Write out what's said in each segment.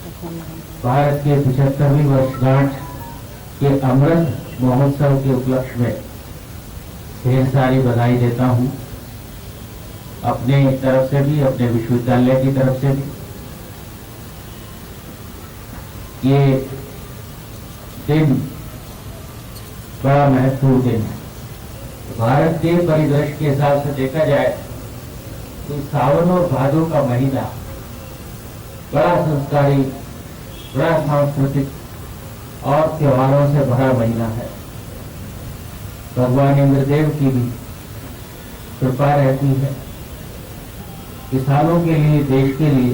भारत के 75वीं वर्षगांठ के अमृत महोत्सव के उपलक्ष्य में ढेर सारी बधाई देता हूं, अपने तरफ से भी, अपने विश्वविद्यालय की तरफ से भी। ये दिन बड़ा महत्वपूर्ण दिन है। भारत के परिदृश्य के हिसाब से देखा जाए तो सावन और भादो का महीना बड़ा संस्कारी, बड़ा सांस्कृतिक और त्योहारों से भरा महीना है। भगवान इंद्रदेव की भी कृपा रहती है। किसानों के लिए, देश के लिए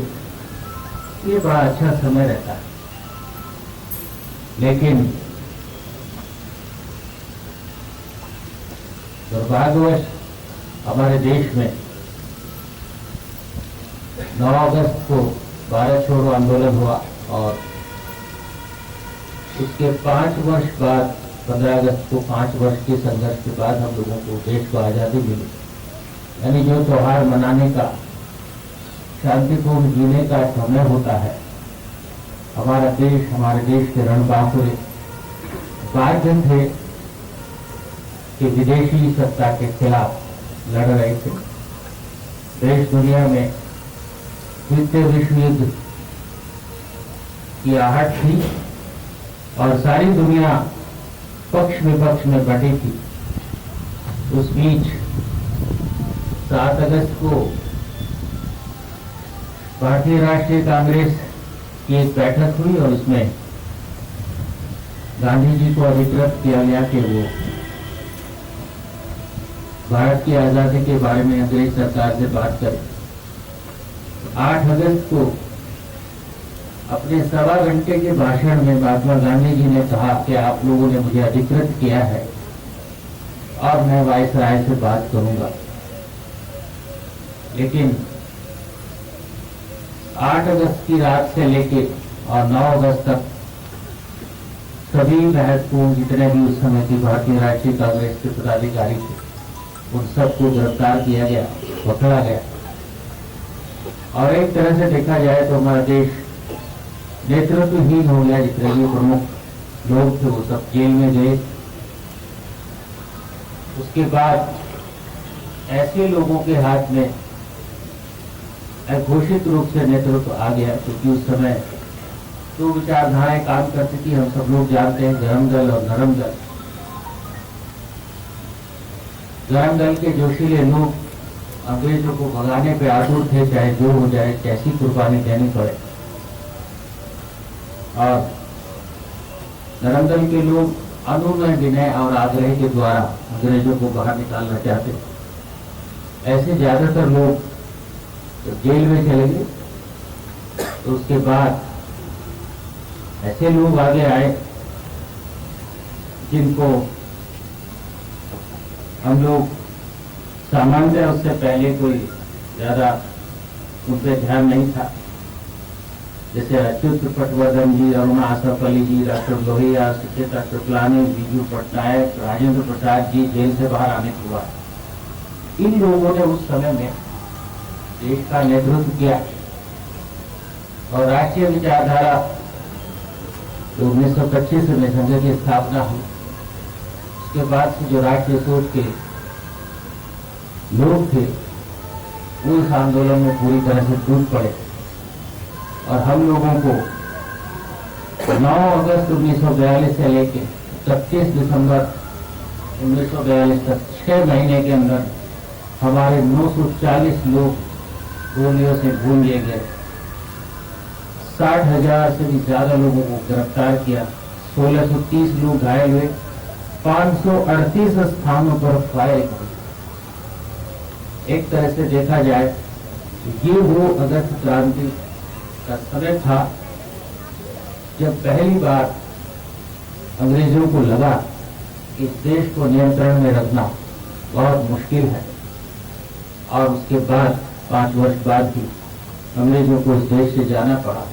ये बड़ा अच्छा समय रहता है। लेकिन दुर्भाग्यवश हमारे देश में 9 अगस्त को भारत छोड़ो आंदोलन हुआ और उसके 5 वर्ष बाद 15 अगस्त को 5 वर्ष के संघर्ष के बाद हम लोगों को देश को आजादी मिली। यानी जो त्योहार मनाने का, शांतिपूर्ण जीने का समय होता है, हमारा देश, हमारे देश के रणबांकुरे बाध्य थे कि विदेशी सत्ता के खिलाफ लड़ रहे थे। देश दुनिया में द्वितीय विश्व युद्ध की आहट थी और सारी दुनिया पक्ष विपक्ष में बटी थी। उस बीच 7 अगस्त को भारतीय राष्ट्रीय कांग्रेस की एक बैठक हुई और उसमें गांधी जी को अधिकृत किया गया कि वो भारत की आजादी के बारे में अंग्रेज सरकार से बात करें। 8 अगस्त को अपने 1.25 घंटे के भाषण में महात्मा गांधी जी ने कहा कि आप लोगों ने मुझे अधिकृत किया है और मैं वायसराय से बात करूंगा। लेकिन 8 अगस्त की रात से लेके और 9 अगस्त तक सभी महत्वपूर्ण जितने भी उस समय की भारतीय राष्ट्रीय कांग्रेस के पदाधिकारी थे, उन सबको गिरफ्तार किया गया, पकड़ा गया। और एक तरह से देखा जाए तो हमारा देश नेतृत्वहीन हो गया। जितने भी प्रमुख लोग थे वो सब जेल में गए। उसके बाद ऐसे लोगों के हाथ में घोषित रूप से नेतृत्व आ गया, क्योंकि उस समय दो विचारधाराएं काम करती थी। हम सब लोग जानते हैं, गरम दल और नरम दल। गरम दल के जोशीले लोग अंग्रेजों को भगाने पे आतुर थे, चाहे जो हो जाए, कैसी कुर्बानी देनी पड़े। और नरम दल के लोग अनुनय, विनय और आग्रह के द्वारा अंग्रेजों को बाहर निकालना चाहते थे। ऐसे ज्यादातर लोग तो जेल में चले गए। तो उसके बाद ऐसे लोग आगे आए जिनको हम लोग सामान्य उससे पहले कोई ज्यादा उन पर ध्यान नहीं था। जैसे अच्युत पटवर्धन जी, अरुणा आसफ अली जी, डॉक्टर लोहिया, सुचेता शुक्लानी, बीजू पटनायक, राजेंद्र प्रसाद जी जेल से बाहर आने के बाद इन लोगों ने उस समय में देश का नेतृत्व किया और राष्ट्रीय विचारधारा 1925 में संघ की स्थापना हुई। उसके बाद से जो राष्ट्रीय सोच के लोग थे वो इस आंदोलन में पूरी तरह से टूट पड़े और हम लोगों को 9 अगस्त 1942 से लेकर 31 दिसंबर 1942 तक 6 महीने के अंदर हमारे 940 लोग गोलियों से भून लिए गए। 60,000 से भी ज्यादा लोगों को गिरफ्तार किया। 1630 लोग घायल हुए। 538 स्थानों पर फायरिंग हुई। एक तरह से देखा जाए ये वो अगस्त क्रांति का समय था जब पहली बार अंग्रेजों को लगा कि इस देश को नियंत्रण में रखना बहुत मुश्किल है। और उसके बाद 5 वर्ष बाद भी अंग्रेजों को इस देश से जाना पड़ा।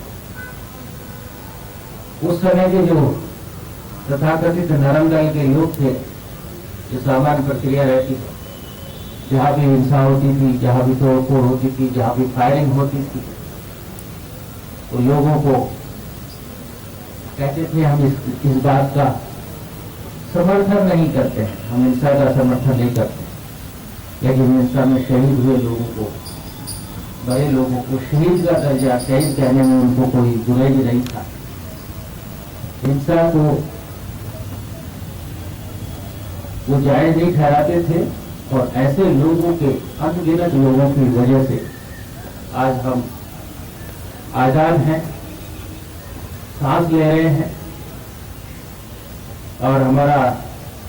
उस समय के जो तथाकथित नरम दल के लोग थे, जो सामान्य प्रक्रिया रहती थी, जहां भी हिंसा होती थी, जहां भी तोड़फोड़ होती थी, जहां भी फायरिंग होती थी, तो लोगों को कहते थे हम इस बात का समर्थन नहीं करते हैं, हम हिंसा का समर्थन नहीं करते, लेकिन हिंसा में शहीद हुए लोगों को, बड़े लोगों को शहीद का दर्जा, शहीद कहने में उनको कोई बुराई नहीं था। हिंसा को वो जायज नहीं ठहराते थे और ऐसे लोगों के, अनगिनत लोगों की वजह से आज हम आजाद हैं, सांस ले रहे हैं और हमारा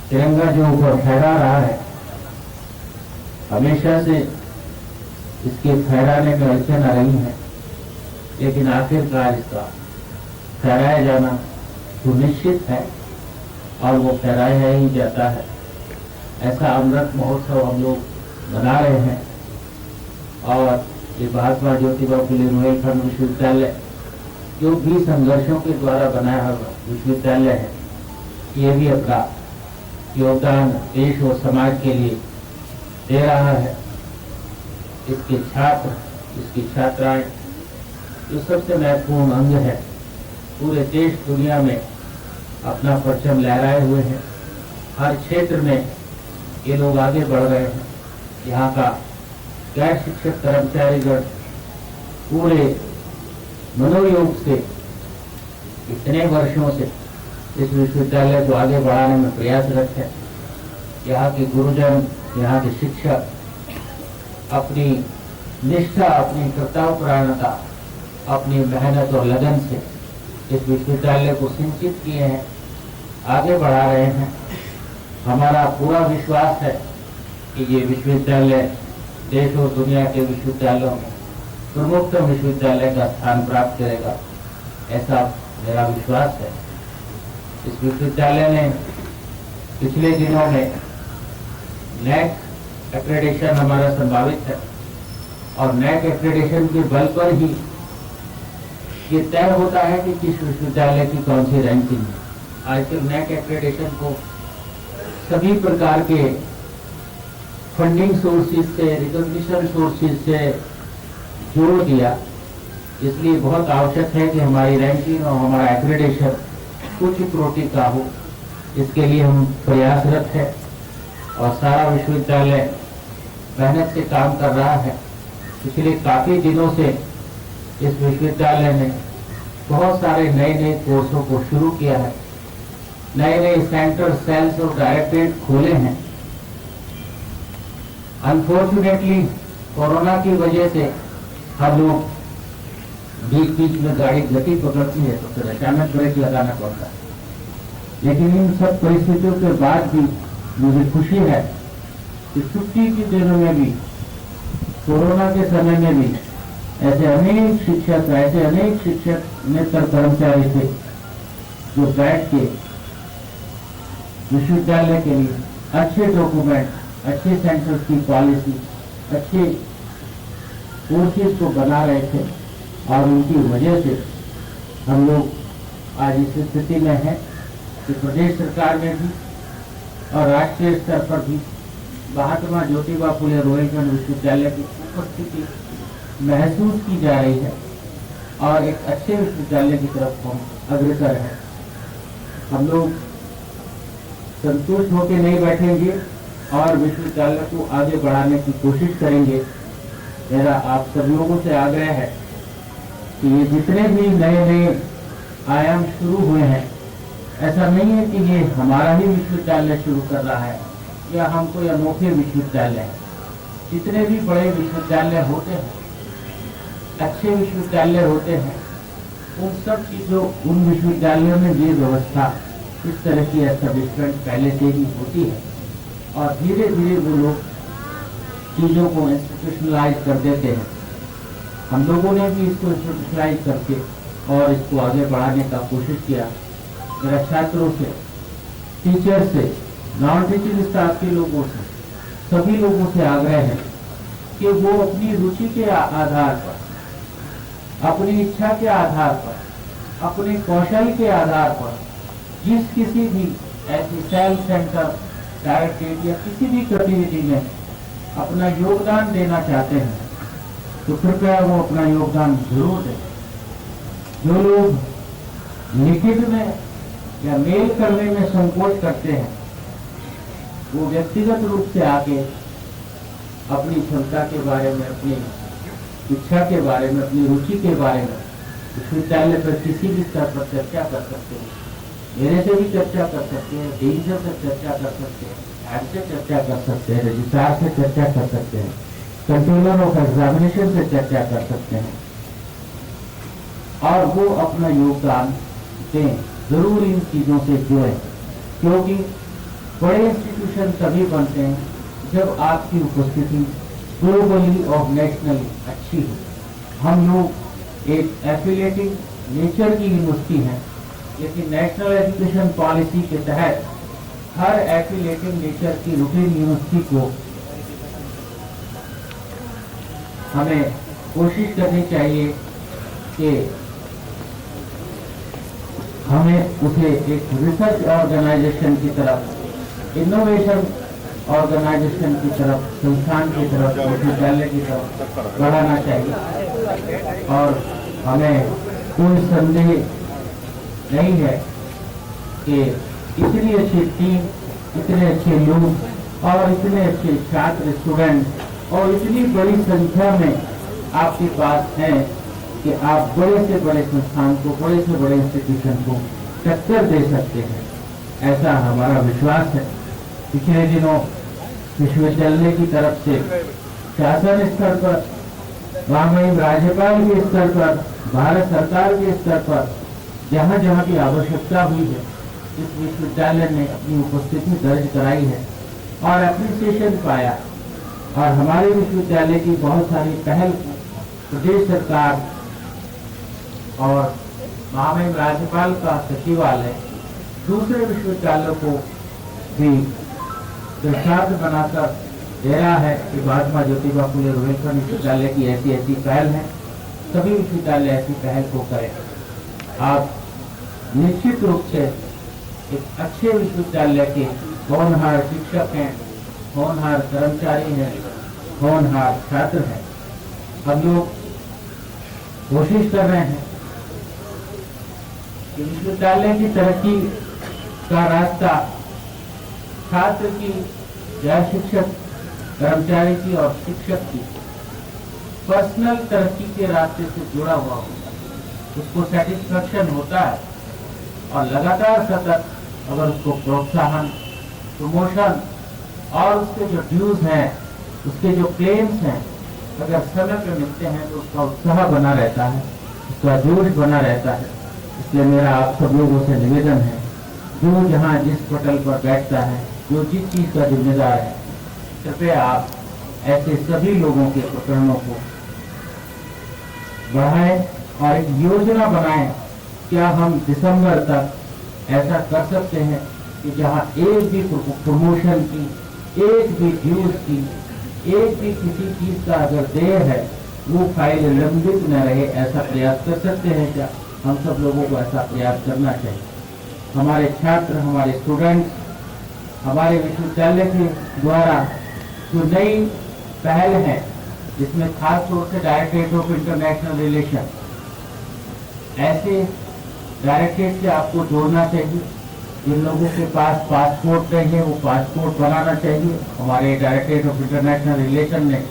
तिरंगा जो ऊपर फहरा रहा है, हमेशा से इसके फहराने में अड़चन आ रही है, लेकिन आखिरकार इसका फहराया जाना सुनिश्चित है और वो फहराया ही जाता है। ऐसा अमृत महोत्सव हम लोग मना रहे हैं और ये महात्मा ज्योतिबा फुले रोहिलखंड विश्वविद्यालय जो भी संघर्षों के द्वारा बनाया हुआ विश्वविद्यालय है, ये भी अपना योगदान देश और समाज के लिए दे रहा है। इसके छात्र, इसकी छात्राएं जो सबसे महत्वपूर्ण अंग है, पूरे देश दुनिया में अपना परचम लहराए हुए हैं। हर क्षेत्र में ये लोग आगे बढ़ रहे हैं। यहाँ का गैर शिक्षक कर्मचारीगण पूरे मनोयोग से इतने वर्षों से इस विश्वविद्यालय को आगे बढ़ाने में प्रयासरत है। यहाँ के गुरुजन, यहाँ के शिक्षक अपनी निष्ठा, अपनी कर्तव्यपरायणता, अपनी मेहनत और लगन से इस विश्वविद्यालय को सिंचित किए हैं, आगे बढ़ा रहे हैं। हमारा पूरा विश्वास है कि ये विश्वविद्यालय देश और दुनिया के विश्वविद्यालयों में प्रमुखतम विश्वविद्यालय का स्थान प्राप्त करेगा, ऐसा मेरा विश्वास है। इस विश्वविद्यालय ने पिछले दिनों में नैक एक्रेडिशन हमारा संभावित है और नैक एक्रेडिशन के बल पर ही ये तय होता है कि किस विश्वविद्यालय की कौन सी रैंकिंग है। आजकल नैक एक्रेडिशन को सभी प्रकार के फंडिंग सोर्सेज से, रिकॉग्निशन सोर्सेज से जोड़ दिया, इसलिए बहुत आवश्यक है कि हमारी रैंकिंग और हमारा एक्रेडिशन उच्च कोटि का हो। इसके लिए हम प्रयासरत है और सारा विश्वविद्यालय मेहनत से काम कर रहा है। पिछले काफी दिनों से इस विश्वविद्यालय ने बहुत सारे नए नए कोर्सों को शुरू किया है, नए नए सेंटर, सेल्स और डायरेक्टरेट खोले हैं। अनफॉर्चुनेटली कोरोना की वजह से हम लोग बीच बीच में गाड़ी गति पकड़ती है तो फिर अचानक ब्रेक लगाना पड़ता है, लेकिन इन सब परिस्थितियों के बाद भी मुझे खुशी है कि छुट्टी के दिनों में भी, कोरोना के समय में भी ऐसे अनेक शिक्षक नेतर कर्मचारी थे जो बैठ के विश्वविद्यालय के लिए अच्छे डॉक्यूमेंट, अच्छे सेंटर्स की पॉलिसी, अच्छे कोर्सेज को बना रहे थे और उनकी वजह से हम लोग आज इस स्थिति में हैं कि प्रदेश सरकार में भी और राष्ट्रीय स्तर पर भी महात्मा ज्योतिबा फुले रोहिलखंड विश्वविद्यालय की उपस्थिति महसूस की जा रही है और एक अच्छे विश्वविद्यालय की तरफ हम अग्रसर हैं। हम लोग संतुष्ट होकर नहीं बैठेंगे और विश्वविद्यालय को आगे बढ़ाने की कोशिश करेंगे। मेरा आप सब लोगों से आग्रह है कि ये जितने भी नए नए आयाम शुरू हुए हैं, ऐसा नहीं है कि ये हमारा ही विश्वविद्यालय शुरू कर रहा है या हम कोई अनोखे विश्वविद्यालय है। जितने भी बड़े विश्वविद्यालय होते हैं, अच्छे विश्वविद्यालय होते हैं, उन सब चीजों, उन विश्वविद्यालयों में ये व्यवस्था, इस तरह की एस्टेब्लिशमेंट पहले से ही होती है और धीरे धीरे वो लोग चीजों को इंस्टीट्यूशनलाइज कर देते हैं। हम लोगों ने भी इसको इंस्टीट्यूशनलाइज करके और इसको आगे बढ़ाने का कोशिश किया। मेरा छात्रों से, टीचर से, नॉन टीचिंग स्टाफ के लोगों से, सभी लोगों से आग्रह है कि वो अपनी रुचि के आधार पर, अपनी इच्छा के आधार पर, अपने कौशल के आधार पर जिस किसी भी ऐसी सेल, सेंटर, डायरेक्टरेट या किसी भी गतिविधि में अपना योगदान देना चाहते हैं तो कृपया वो अपना योगदान जरूर दें। जो लोग लिखित में या मेल करने में संकोच करते हैं, वो व्यक्तिगत रूप से आके अपनी क्षमता के बारे में, अपनी इच्छा के बारे में, अपनी रुचि के बारे में विश्वविद्यालय पर किसी भी स्तर पर चर्चा कर सकते हैं। मेरे से भी चर्चा कर सकते हैं, डीन से चर्चा कर सकते हैं, हेड से चर्चा कर सकते हैं, रजिस्ट्रार से चर्चा कर सकते हैं, कंट्रोलर ऑफ एग्जामिनेशन से चर्चा कर सकते हैं और वो अपना योगदान दें। जरूर इन चीजों से जुड़े, क्योंकि बड़े इंस्टीट्यूशन तभी बनते हैं जब आपकी उपस्थिति ग्लोबली और नेशनली अच्छी हो। हम लोग एक एफिलिएटिंग नेचर की यूनिवर्सिटी है, लेकिन नेशनल एजुकेशन पॉलिसी के तहत हर एफिलिएटिंग नेचर की रूटीन यूनिवर्सिटी को हमें कोशिश करनी चाहिए कि हमें उसे एक रिसर्च ऑर्गेनाइजेशन की तरफ, इनोवेशन ऑर्गेनाइजेशन की तरफ, संस्थान की तरफ, विश्वविद्यालय की तरफ बढ़ाना चाहिए। और हमें कोई संदेह नहीं है कि इतनी अच्छी टीम, इतने अच्छे लोग और इतने अच्छे छात्र, स्टूडेंट और इतनी बड़ी संख्या में आपके पास हैं कि आप बड़े से बड़े संस्थान को, बड़े से बड़े इंस्टीट्यूशन को टक्कर दे सकते हैं, ऐसा हमारा विश्वास है। पिछले दिनों विश्वविद्यालय की तरफ से शासन स्तर पर, वहां राज्यपाल के स्तर पर, भारत सरकार के स्तर पर जहां जहां की आवश्यकता हुई है, इस विश्वविद्यालय ने अपनी उपस्थिति दर्ज कराई है और एप्रिसिएशन पाया। और हमारे विश्वविद्यालय की बहुत सारी पहल प्रदेश सरकार और महामहिम राज्यपाल का सचिवालय दूसरे विश्वविद्यालयों को भी दृष्टांत बनाकर दे रहा है कि महात्मा ज्योतिबा फुले रोहिलखंड विश्वविद्यालय की ऐसी ऐसी पहल है, सभी विश्वविद्यालय ऐसी पहल को करें। आप निश्चित रूप से एक अच्छे विश्वविद्यालय के होनहार शिक्षक हैं, होनहार कर्मचारी हैं, होनहार छात्र हैं। हम लोग कोशिश कर रहे हैं कि विश्वविद्यालय की तरक्की का रास्ता छात्र की या शिक्षक, कर्मचारी की और शिक्षक की पर्सनल तरक्की के रास्ते से जुड़ा हुआ होगा। उसको सेटिस्फैक्शन होता है और लगातार सतत अगर उसको प्रोत्साहन, प्रमोशन और उसके जो ड्यूज हैं, उसके जो क्लेम्स हैं, अगर समय पे मिलते हैं तो उसका उत्साह बना रहता है, उसका जोश बना रहता है। इसलिए मेरा आप सब लोगों से निवेदन है, जो जहाँ जिस पटल पर बैठता है, जो जिस चीज का जिम्मेदार है, कृपया आप ऐसे सभी लोगों के प्रकरणों को बढ़ाएं और एक योजना बनाएं। क्या हम दिसंबर तक ऐसा कर सकते हैं कि जहां एक भी प्रमोशन की, एक भी ड्यूज की, एक भी किसी चीज का अगर देय है, वो फाइल लंबित न रहे, ऐसा प्रयास कर सकते हैं क्या? हम सब लोगों को ऐसा प्रयास करना चाहिए। हमारे छात्र, हमारे स्टूडेंट्स, हमारे विश्वविद्यालय के द्वारा जो नई पहल है, जिसमें खास तौर से डायरेक्टरेट ऑफ इंटरनेशनल रिलेशन, ऐसे डायरेक्टरेट से आपको जोड़ना चाहिए। जिन लोगों के पास पासपोर्ट नहीं है, वो पासपोर्ट बनाना चाहिए। हमारे डायरेक्टरेट ऑफ इंटरनेशनल रिलेशन ने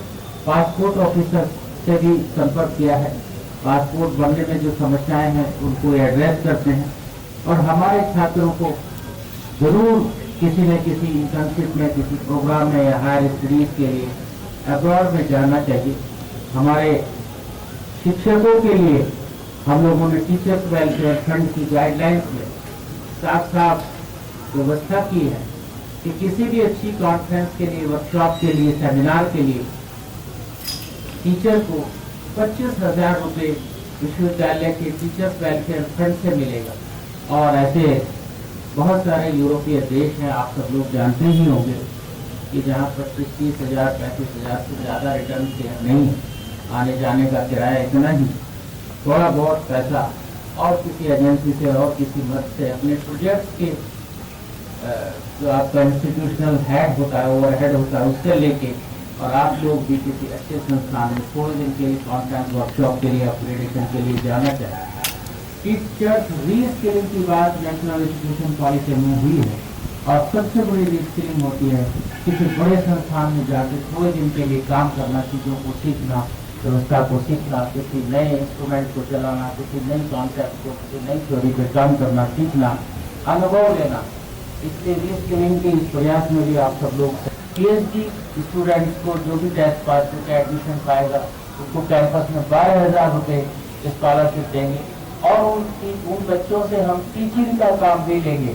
पासपोर्ट ऑफिसर से भी संपर्क किया है। पासपोर्ट बनने में जो समस्याएं हैं उनको एड्रेस करते हैं और हमारे छात्रों को जरूर किसी न किसी इंटर्नशिप में, किसी प्रोग्राम में या हायर स्टडीज के लिए अब्रॉड में जाना चाहिए। हमारे शिक्षकों के लिए हम लोगों ने टीचर्स वेलफेयर फंड की गाइडलाइंस में साफ साफ व्यवस्था की है कि किसी भी अच्छी कॉन्फ्रेंस के लिए, वर्कशॉप के लिए, सेमिनार के लिए टीचर को 25,000 रुपये विश्वविद्यालय के टीचर्स वेलफेयर फंड से मिलेगा। और ऐसे बहुत सारे यूरोपीय देश हैं, आप सब लोग जानते ही होंगे कि जहाँ 25-30,000, 35,000 से ज़्यादा रिटर्न फेयर नहीं है। आने जाने का किराया इतना ही, थोड़ा बहुत पैसा और किसी एजेंसी से और किसी मद से अपने प्रोजेक्ट के जो आपका इंस्टीट्यूशनल हेड होता है, ओवरहेड होता है, उससे लेके, और आप लोग भी किसी अच्छे संस्थान में थोड़े दिन के लिए कॉन्फ्रेंस, वर्कशॉप के लिए, अपग्रेडेशन के लिए जाना चाहिए। टीचर्स रीस्किलिंग की बात नेशनल एजुकेशन पॉलिसी में हुई है और सबसे बड़ी रीस्किलिंग होती है किसी बड़े संस्थान में जाकर थोड़े दिन के लिए काम करना, चीज़ों को सीखना, व्यवस्था को सीखना, किसी नए इंस्ट्रूमेंट को चलाना, किसी नई कॉन्सेप्ट को, किसी नई थ्योरी पर काम करना सीखना, अनुभव लेना। इसलिए रीस्किलिंग के इस प्रयास में भी आप सब लोग PhD स्टूडेंट्स को जो भी टेस्ट पास करके एडमिशन पाएगा उसको कैंपस में 12,000 रुपये स्कॉलरशिप देंगे और उन बच्चों से हम टीचिंग का काम भी लेंगे।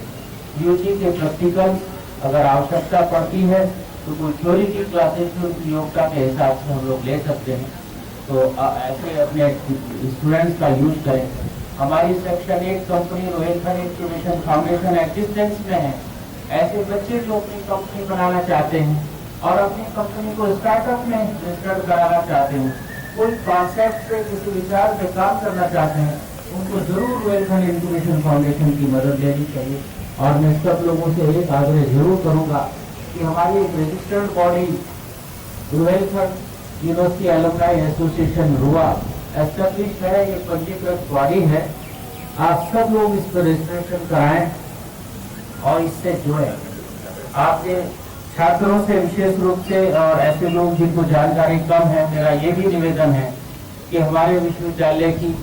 UG के प्रैक्टिकल अगर आवश्यकता पड़ती है तो कोई थ्योरी की क्लासेस की उनकी योग्यता के हिसाब से हम लोग ले सकते हैं। तो ऐसे अपने स्टूडेंट्स का यूज करें। हमारी section 8 company Rohilkhand incubation foundation existence में है। ऐसे बच्चे जो अपनी कंपनी बनाना चाहते हैं और अपनी कंपनी को स्टार्टअप में रजिस्टर्ड कराना चाहते हैं, कोई कॉन्सेप्ट पे किसी विचार पे काम करना चाहते हैं, उनको जरूर रोहेलखंड इंक्यूबेशन फाउंडेशन की मदद लेनी चाहिए। और मैं सब लोगों से एक आग्रह जरूर करूंगा कि हमारी एक registered body Rohilkhand university alumni association रुआ एस्टेब्लिश है, ये पंजीकृत बॉडी है। आप सब लोग इस पर रजिस्ट्रेशन कराएं और इससे जुड़े। आपके छात्रों से विशेष रूप से और ऐसे लोग जिनको जानकारी कम है, मेरा ये भी निवेदन है कि हमारे विश्वविद्यालय की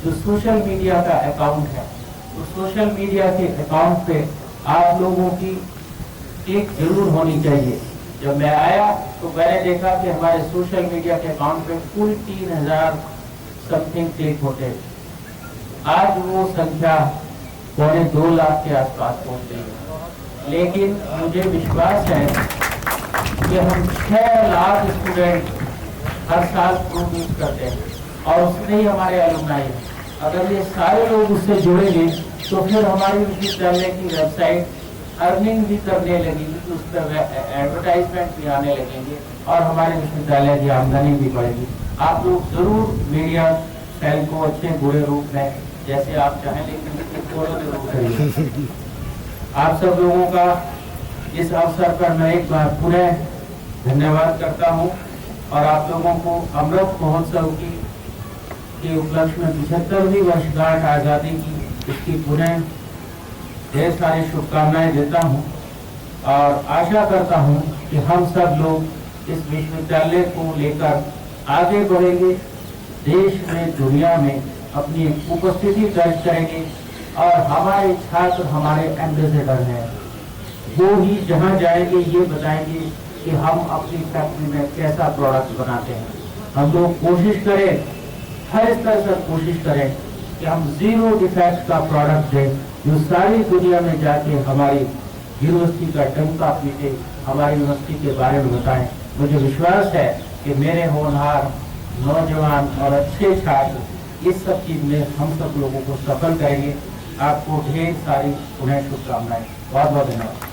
जो सोशल मीडिया का अकाउंट है, तो सोशल मीडिया के अकाउंट पे आप लोगों की क्लिक जरूर होनी चाहिए। जब मैं आया तो मैंने देखा कि हमारे सोशल मीडिया के अकाउंट पे कुल 3,000 समथिंग क्लिक होते हैं। आज वो संख्या 2.25 लाख के आसपास पहुंच गई है। लेकिन मुझे विश्वास है कि हम 6 लाख स्टूडेंट हर साल प्रोड्यूस करते हैं और उसमें ही हमारे एलुमनाई हैं। अगर ये सारे लोग उससे जुड़ेंगे तो फिर हमारी विश्वविद्यालय की वेबसाइट अर्निंग भी करने लगेगी, तो उस पर एडवर्टाइजमेंट भी आने लगेंगे और हमारे विश्वविद्यालय की आमदनी भी बढ़ेगी। आप लोग जरूर मीडिया सेल को अच्छे बुरे रूप में जैसे आप चाहें, लेकिन फॉलो जरूर करिए। आप सब लोगों का इस अवसर पर मैं एक बार पुनः धन्यवाद करता हूं और आप लोगों को अमृत महोत्सव के उपलक्ष्य में 75वीं वर्षगांठ आज़ादी की इसकी पुनः ढेर सारी शुभकामनाएं देता हूं और आशा करता हूं कि हम सब लोग इस विश्वविद्यालय को लेकर आगे बढ़ेंगे, देश में दुनिया में अपनी उपस्थिति दर्ज करेंगे और हमारे छात्र हमारे एम्बेसडर हैं। वो ही जहां जाएंगे ये बताएंगे कि हम अपनी फैक्ट्री में कैसा प्रोडक्ट बनाते हैं। हम लोग कोशिश करें, हर स्तर से कोशिश करें कि हम 0 डिफेक्ट का प्रोडक्ट दें जो सारी दुनिया में जाके हमारी यूनिवर्सिटी का डंका पीटे, हमारी यूनिवर्सिटी के बारे में बताएं। मुझे विश्वास है कि मेरे होनहार नौजवान और अच्छे छात्र इस सब चीज में हम सब लोगों को सफल करेंगे। आपको ढेर सारी पुनः शुभकामनाएं। बहुत बहुत धन्यवाद।